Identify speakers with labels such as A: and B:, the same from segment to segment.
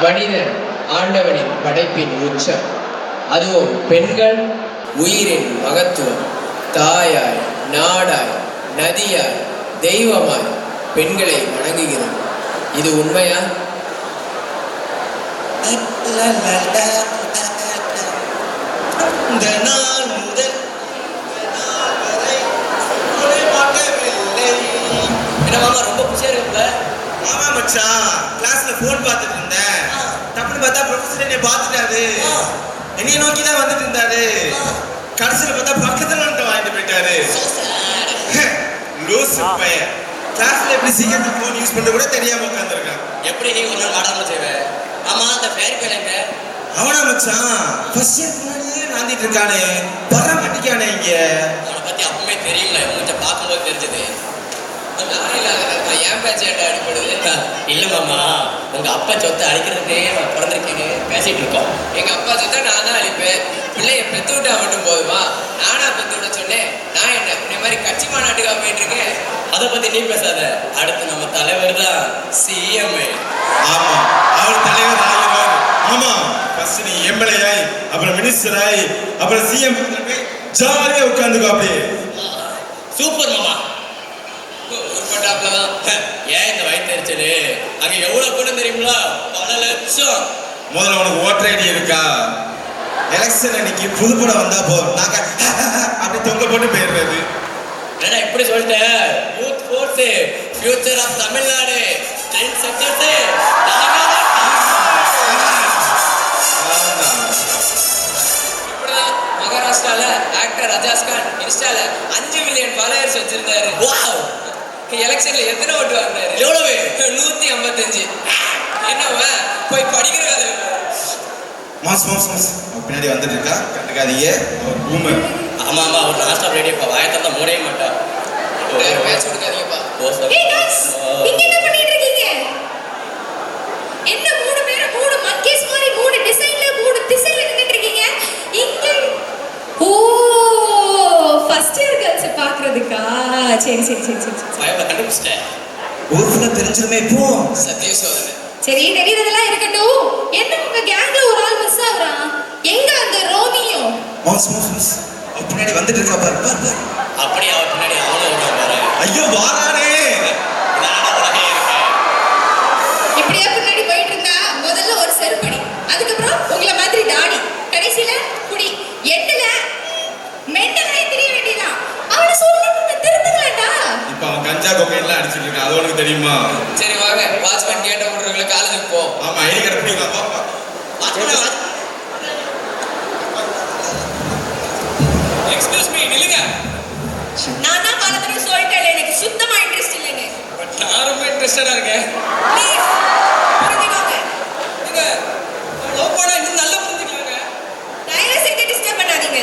A: மனிதன் ஆண்டவனின் படைப்பின் உச்சம். அதுவும் பெண்கள் உயிரின் மகத்துவம். தாயாய், நாடாய், நதியாய், தெய்வமாய் பெண்களை வணங்குகிறோம். இது உண்மையா?
B: இந்த நாள் முதல்
C: என்ன மாமா ரொம்ப பிஸியா இருக்க?
B: ஆமா மச்சான், கிளாஸ்ல போன் பார்த்துட்டு இருந்தேன். டப்புன்னு பார்த்தா ப்ரொஃபசர் என்னை பார்த்துட்டாரு. என்னைய நோக்கி தான் வந்துட்டு இருந்தாரு. கடைசியில் பார்த்தா பக்கத்துல வாங்கிட்டு போயிட்டாரு. லூசு பையன். கிளாஸ்ல எப்படி சீக்கிரத்துக்கு போன் யூஸ் பண்ண கூட தெரியாம உட்காந்துருக்கான்.
C: எப்படி நீ ஒரு நாள் ஆடாம செய்வ? ஆமா, அந்த பேர் பேலங்க
B: அவனா மச்சான் ஃபர்ஸ்ட் இயர் முன்னாடியே நாந்திட்டு இருக்கானே, வர மாட்டிக்கானே இங்க.
C: அவனை பத்தி அப்பவே தெரியல, உங்கள்கிட்ட பார்க்கும்போது தெரிஞ்சது.
A: என் பேச்சேட்டா அடிப்படுது.
C: இல்ல மாமா, உங்க அப்பா சொத்தை அழிக்கிறதுக்கே நான் பிறந்திருக்கேன்னு பேசிட்டு இருக்கோம்.
A: எங்க அப்பா சொத்தை நான் தான் அழிப்பேன். பிள்ளைய பெத்து விட்டா மட்டும் போதுமா? நானா பெத்து விட சொன்னேன். நான் என்ன இந்த மாதிரி கட்சி மாநாட்டுக்காக போயிட்டு இருக்கேன்.
C: அதை பத்தி நீ பேசாத. அடுத்து நம்ம தலைவர் தான் சிஎம்.
B: ஆமா, அவர் தலைவர் ஆகிறார். ஆமா, ஃபர்ஸ்ட் நீ எம்எல்ஏ ஆயி, அப்புறம் மினிஸ்டர் ஆயி, அப்புறம் சிஎம் ஜாலியா உட்கார்ந்துக்கோ. அப்படியே
C: சூப்பர் மாமா.
A: உருப்பட்டாப்லதான்.
C: ஏன் இந்த வயிற்றுச்சலு? அங்க எவ்வளவு கூட தெரியுங்களா? பல லட்சம்.
B: முதல்ல உனக்கு ஓட்டர் ஐடி இருக்கா? எலெக்ஷன் அன்னைக்கு புதுப்படம் வந்தா போதும், நாங்க அப்படி தொங்க போட்டு போயிடுறது.
C: ஏன்னா இப்படி சொல்லிட்டேன். Youth force, future of Tamil Nadu, trend setters.
A: இப்படிதான் மகாராஷ்டிரால ஆக்டர் ரஜாஸ்கான் இன்ஸ்டால 5 மில்லியன் ஃபாலோவர்ஸ் வச்சிருந்தாரு.
C: வாவ்!
A: எலெக்ஷன்ல எத்தனை ஓட்டு வாங்கினாரு?
C: எவ்வளவு?
A: 155. என்னவா போய் படிக்கிற வேலை.
B: மாஸ் மாஸ் மாஸ் பின்னாடி வந்துட்டு இருக்கா, கண்டுக்காதீங்க. அவர் பூமர்.
C: ஆமா ஆமா, அவர் லாஸ்ட் ஆஃப் ரேடியோ வாயை தந்தா மூடவே மாட்டா.
A: பேச்சு கொடுக்காதீங்கப்பா.
D: Hey guys, இங்க என்ன பண்ணிட்டு இருக்கீங்க? என்ன மூணு பேரும் மூணு மங்கேஸ் மாதிரி மூணு டிசைன்ல மூணு திசையில நின்னுட்டு இருக்கீங்க? இங்க ஓ ஃபர்ஸ்ட் இயர் கேர்ள்ஸ் பாக்குறதுக்கா? சரி சரி சரி சரி.
C: பயப்பட கண்டுபிடிச்சிட்டேன்.
B: ஊர்ல தெரிஞ்சிருமே இப்போ.
A: சத்திய சோதனை.
D: சரி, தெரியுறதெல்லாம் இருக்கட்டும். என்ன உங்க கேங்ல ஒரு ஆள் மிஸ் ஆகுறான்? எங்க அந்த ரோமியோ?
B: மாஸ் மாஸ் மாஸ் பின்னாடி வந்துட்டு இருக்கா பாரு பாரு பாரு.
C: அப்படியே அவர் பின்னாடி அவனும் இருக்கான் பாரு.
B: ஐயோ வாரானே.
C: இதான உலகே இருக்கு.
D: இப்படியே பின்னாடி போயிட்டு இருந்தா முதல்ல ஒரு செருப்படி, அதுக்கப்புறம் உங்களை மாதிரி தாடி, கடைசியில குடி, எட்டுல மெண்டலாய் தெரிய வேண்டியதான். அவனை சொல்ல திருந்துங்களேடா.
B: இப்ப அவன் கஞ்சா கொக்கைன்லாம் அடிச்சிட்டு இருக்கான், அது உனக்கு தெரியுமா?
A: சரி வாங்க, வாட்ச்மேன் கேட்ட விடுறவங்களை காலேஜுக்கு போ.
B: ஆமா, ஐடி கார்டு பிடிக்கா பாப்பா.
C: எக்ஸ்கியூஸ் மீ, நில்லுங்க.
D: நான் தான் பல தடவை சொல்லிட்டேன், எனக்கு சுத்தமா இன்ட்ரெஸ்ட் இல்லைன்னு.
C: பட் நான் ரொம்ப இன்ட்ரெஸ்டடா இருக்கேன்.
D: ப்ளீஸ் புரிஞ்சுக்கோங்க.
C: நீங்க லவ் பண்ணா இன்னும் நல்லா புரிஞ்சுக்கலாங்க.
D: தயவு செஞ்சு டிஸ்டர்ப் பண்ணாதீங்க.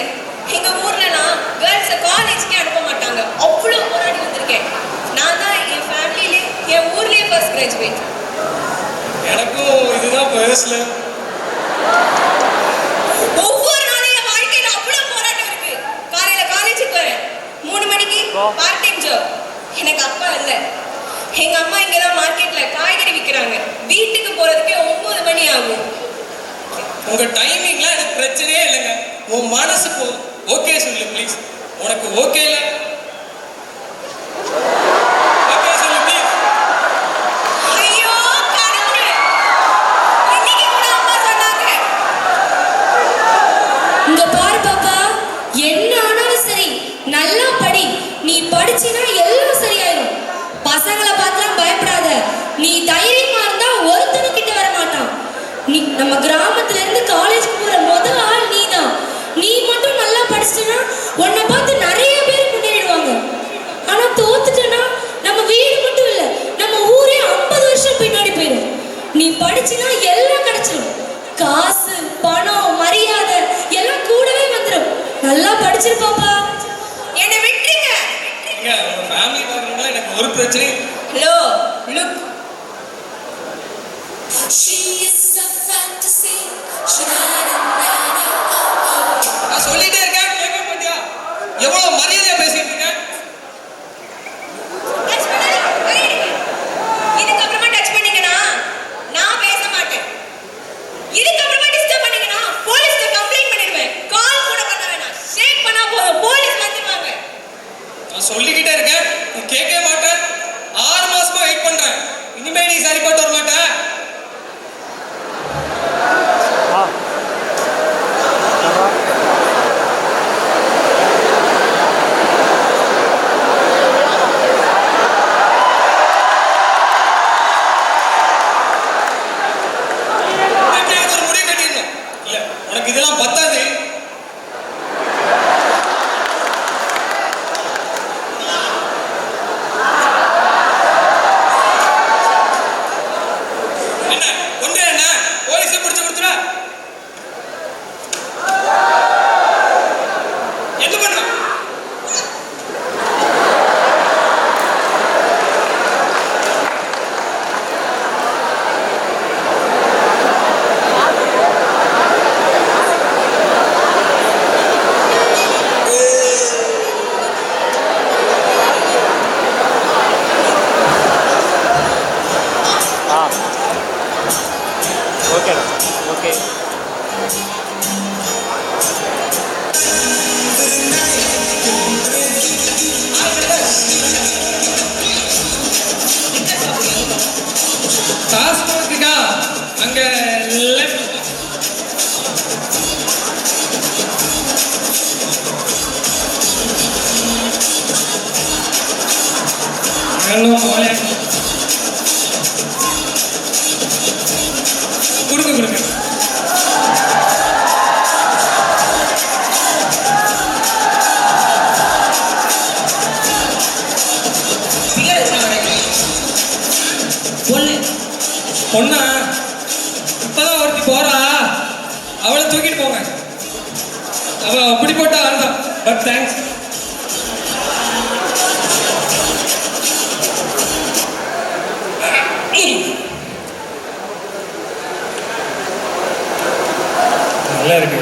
D: எங்க ஊர்லலாம் கேர்ள்ஸை காலேஜ்க்கே அனுப்ப மாட்டாங்க. அவ்வளோ போராடி வந்திருக்கேன். நான் தான் என் ஃபேமிலியிலே என் ஊர்லேயே ஃபர்ஸ்ட் கிராஜுவேட்.
C: எனக்கும் இதுதான் பர்ஸ்ல.
D: ஒவ்வொரு நாளும் என் வாழ்க்கையில அவ்வளோ போராட்டம் இருக்கு. காலையில காலேஜுக்கு வரேன், 3 மணிக்கு பார்ட் டைம் ஜாப். எனக்கு அப்பா இல்லை. எங்க அம்மா இங்கதான் மார்க்கெட்ல காய்கறி விற்கிறாங்க. வீட்டுக்கு போறதுக்கே 9 மணி ஆகும்.
C: உங்க டைமிங்லாம் எனக்கு பிரச்சனையே இல்லைங்க. உன் மனசுக்கு ஓகே சொல்லு ப்ளீஸ். உனக்கு ஓகே இல்லை? ஓகே சொல்லு ப்ளீஸ்.
D: ஐயோ கடவுளே, இன்னைக்கு கூட அம்மா சொன்னாங்க, இங்க பாரு பாப்பா, என்ன ஆனாலும் சரி நல்லா படி. நீ படிச்சினா எல்லாம் சரியாயிடும். பசங்களை பார்த்துலாம் பயப்படாத. நீ தைரியமா இருந்தா ஒருத்தனும் கிட்ட வர மாட்டான். நீ நம்ம கிராமத்துல இருந்து காலேஜுக்கு போற முதல் ஆள் நீதான். நீ மட்டும் நல்லா படிச்சிட்டனா உன்னை பார்த்து நிறைய பேர் முன்னேறிடுவாங்க. ஆனா தோத்துட்டனா நம்ம வீடு மட்டும் இல்ல, நம்ம ஊரே 50 வருஷம் பின்னாடி போயிடும். நீ படிச்சினா எல்லாம் கிடைச்சிடும். காசு, பணம், மரியாதை எல்லாம் கூடவே வந்துடும். நல்லா படிச்சிருப்பாப்பா. என்னை விட்டுருங்க.
C: உங்க ஃபேமிலி பார்க்கறதுனால எனக்கு ஒரு பிரச்சனை.
D: Hello look.
C: நான் சொல்லிட்டே இருக்கேன், கேட்க மாட்டியா? எவ்வளவு மரியாதையா பேசிட்டு இருக்கேன்.
D: டச் பண்ணாதீங்க. இதுக்கு அப்புறமா டச் பண்ணீங்கன்னா நான் பேச மாட்டேன்.
C: சொல்லிக்கிட்டே இருக்கேன், நீ கேட்கவே மாட்டேன். 6 மாசமா வெயிட் பண்றேன். இனிமே நீ சரிப்பட்டு வர மாட்டேன். ஒரு முடிவு கட்டிடணும். இல்ல உனக்கு இதெல்லாம் பத்தாது. என்ன ஒன்றே என்ன போலீஸை பிடிச்சு கொடுத்துடா. என்ன பண்ண
E: ஓகே ஓகே
C: டாஸ்மார்க்குக்கா அங்க லெஃப்ட். ஹலோ மோலே கொடுங்க கொடுங்க. பொண்ணா இப்பதான் ஒருத்தி போறா, அவளை தூக்கிட்டு போங்க. அவ அப்படி போட்டா அர்த்தம். But thanks. நல்லா இருக்கு.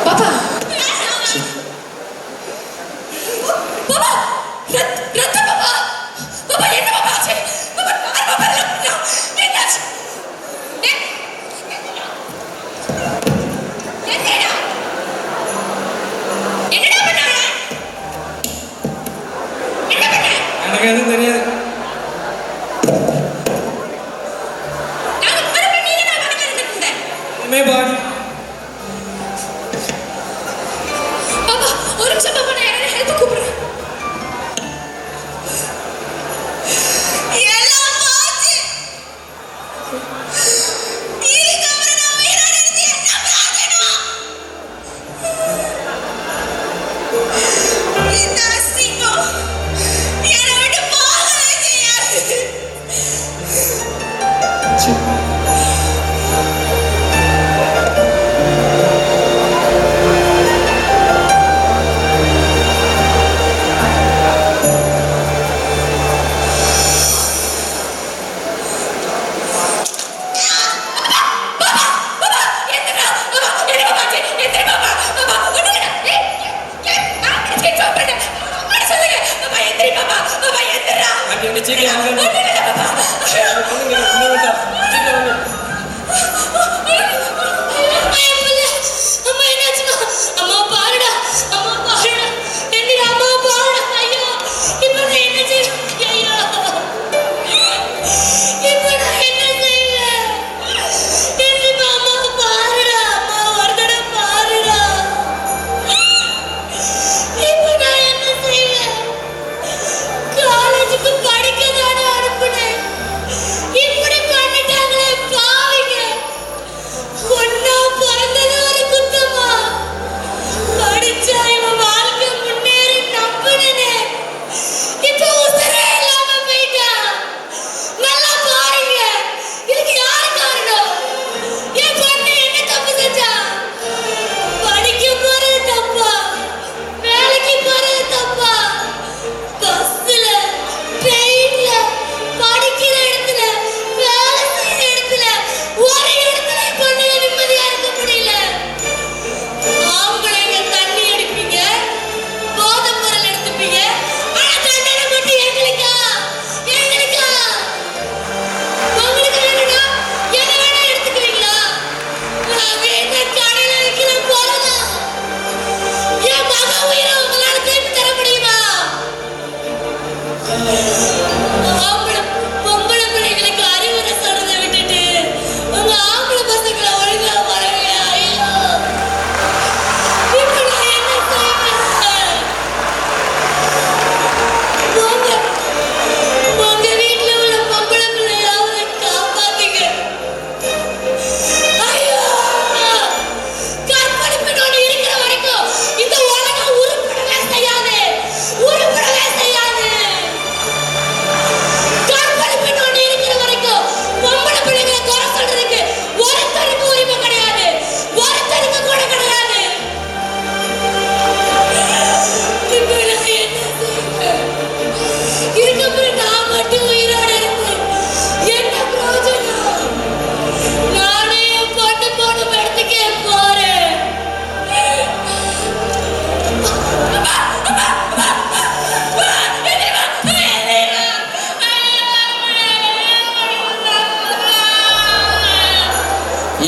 D: பாப்பா பாப்பா ரத்த பாப்பா பாப்பா என்ன பாப்பா ஆச்சு பாப்பா பாப்பா என்னாச்சு என்னடா பண்ணாங்க என்ன பண்ண
C: எனக்கு எதுவும் தெரியாது.
D: நான் மறுபடியும் நீங்க நான் பக்கத்துல இருந்தேன்
C: இனிமே பாடி
D: பாப்பா ஒரு நிமிஷம் பாப்பா நான் யாரையும் ஹெல்ப் கூப்பிடுறேன் எல்லாம் போச்சு இதுக்கப்புறம் நான் உயிரோட இருந்து என்ன பிரார்த்தனும் இந்த அசிங்கம் என்னை விட்டு போகவே செய்யாது.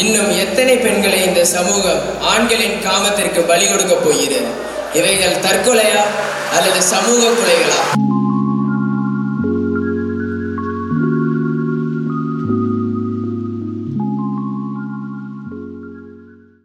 A: இன்னும் எத்தனை பெண்களை இந்த சமூகம் ஆண்களின் காமத்திற்கு பலி கொடுக்க போகிறது? இவைகள் தற்கொலையா அல்லது சமூக கொலைகளா?